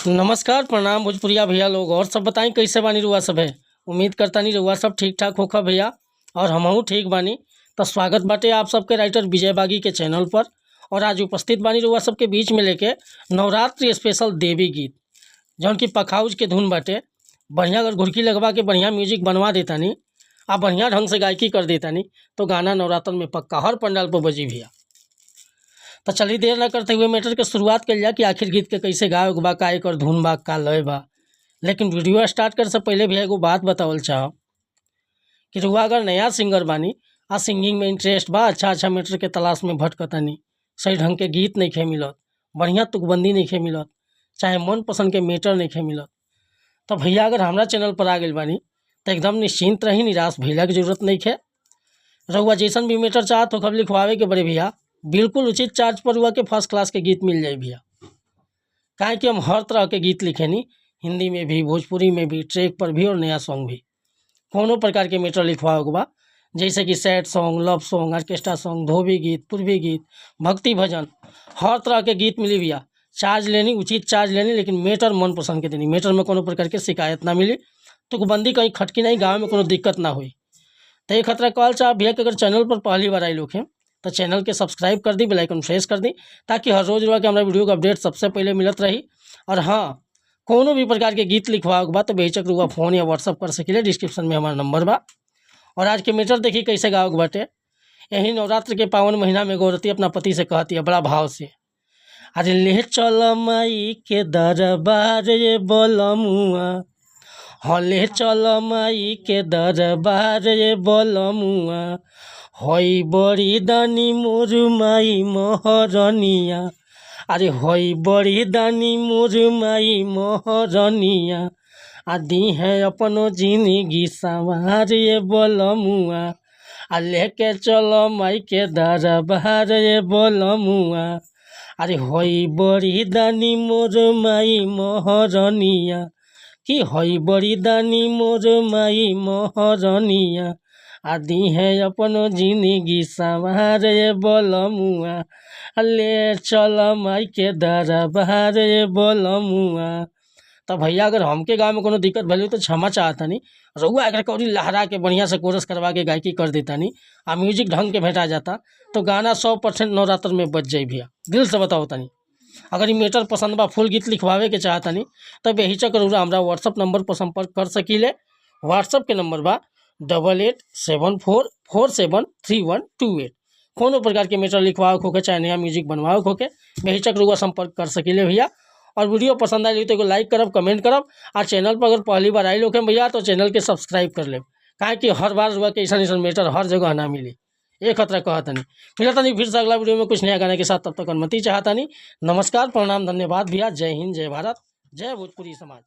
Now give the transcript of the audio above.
नमस्कार प्रणाम भोजपुरिया भैया लोग। और सब बताएं कैसे बानी रुआ सब है। उम्मीद करता नहीं रुआ सब ठीक ठाक होखा भैया, और हमहू ठीक बानी। तो स्वागत बाटे आप सबके राइटर विजय बागी के चैनल पर। और आज उपस्थित बानी रुआ सबके बीच में लेके नवरात्रि स्पेशल देवी गीत, जौन की पखाउज के धुन बाटे। बढ़िया अगर घुड़की लगवा के बढ़िया म्यूजिक बनवा देता नहीं, आप बढ़िया ढंग से गायकी कर देता नहीं, तो गाना नवरात्र में पक्का हर पंडाल पर बजी भैया। तो चलिए देर न करते हुए मैटर के शुरुआत कर लिया कि आखिर गीत के कैसे गावे बा, का एकर धुन बा, का लय बा। लेकिन वीडियो स्टार्ट कर से पहले भी एगो बात बतावल चाह कि रुआ अगर नया सिंगर बानी आ सिंगिंग में इंटरेस्ट बा, अच्छा मैटर के तलाश में भटकतानी, सही ढंग के गीत नहीं खे मिलत, बढ़िया तुकबंदी नहीं खे मिलत, चाहे मन पसंद के मैटर नहीं खे मिलत, तो भैया अगर हमारा चैनल पर आ गई बानी तो एकदम निश्चिंत रही, निराश भैया की जरूरत नहीं है। रहुआ जैसन भी मैटर चाहत हो कब लिखवावे के बड़े भैया, बिल्कुल उचित चार्ज पर हुआ के फर्स्ट क्लास के गीत मिल जाए भैया। काहे कि हम हर तरह के गीत लिखेनी, हिंदी में भी, भोजपुरी में भी, ट्रैक पर भी और नया सॉन्ग भी। कोनो प्रकार के मैटर लिखवाओ के बा, जैसे कि sad song, love song, orchestra song, धोबी गीत, पूर्वी गीत, भक्ति भजन, हर तरह के गीत मिली भैया। चार्ज लेनी, उचित चार्ज लेनी, लेकिन मैटर मन पसंद के देनी। मैटर में कोनो प्रकार के शिकायत ना मिली, तुकबंदी कहीं खटकी नहीं, गाँव में कोनो दिक्कत ना हुई। तो एक खतरा कॉल चाह भैया कि अगर चैनल पर पहली बार आई लोग हैं तो चैनल के सब्सक्राइब कर दी, बेल आइकन प्रेस कर दी, ताकि हर रोज़ के हमारा वीडियो का अपडेट सबसे पहले मिलत रही। और हाँ, कोनो भी प्रकार के गीत लिखवाओ के बाद तो बेहिचक रुआ फ़ोन या व्हाट्सअप कर सकिले, डिस्क्रिप्शन में हमारा नंबर बा। और आज के मैटर देखिए कैसे गाओ के बाटे। यही नवरात्र के पावन महीना में गौरती अपना पति से कहती है बड़ा भाव से, अरे ले चल माई के दरबार ये बोलमुआ, हाँ ले चल माई के दरबार ये बोलमुआ, हई बड़ी दानी मोर माई महरनिया, अरे हई बड़ी दानी मोर माई महरनिया, आदि है अपनो जिंदगी सवार ये बोलमुआ, आ लेके चलो माई के दरबार ये बोलमुआ, अरे हई बड़ी दानी मोर माई महरनिया, कि हई बड़ी दानी मोर माई महरनिया, आदि है अपनो जिंदगी सवार ये बोलमुआ, ले चल माई के दरबार ये बोलमुआ। तो भैया अगर हमके गाँव में कोनो दिक्कत भले तो क्षमा चाहता नहीं, रउआ अगर कौड़ी लहरा के बढ़िया से कोरस करवा के गायकी कर देता नहीं, आ म्यूजिक ढंग के भेटा जाता, तो गाना 100% नवरात्र में बच जाए भैया। दिल से बताओ तनी, अगर ये मैटर पसंद बा, फुल गीत लिखवावे के चाहता नहीं, तो बेहिचक रउआ हमारा व्हाट्सअप नंबर पर संपर्क कर सकीले। व्हाट्सअप के नंबर बा 8874473128। कोनो प्रकार के मैटर लिखवाओ खोके, चाहे नया म्यूजिक बनवाओ खोके, बेहिचक रुआ संपर्क कर सकीले भैया। और वीडियो पसंद आई तो एगो लाइक करब, कमेंट करब, और चैनल पर अगर पहली बार आई लोग हैं भैया तो चैनल के सब्सक्राइब कर ले, काहे कि हर बार रुआ के ऐसा मैटर हर जगह ना मिले। एक खतरा कहता नहीं, फिर से अगला वीडियो में कुछ नया गाने के साथ, तब तक अनुमति चाहता नहीं। नमस्कार प्रणाम धन्यवाद भैया। जय हिंद, जय भारत, जय भोजपुरी समाज।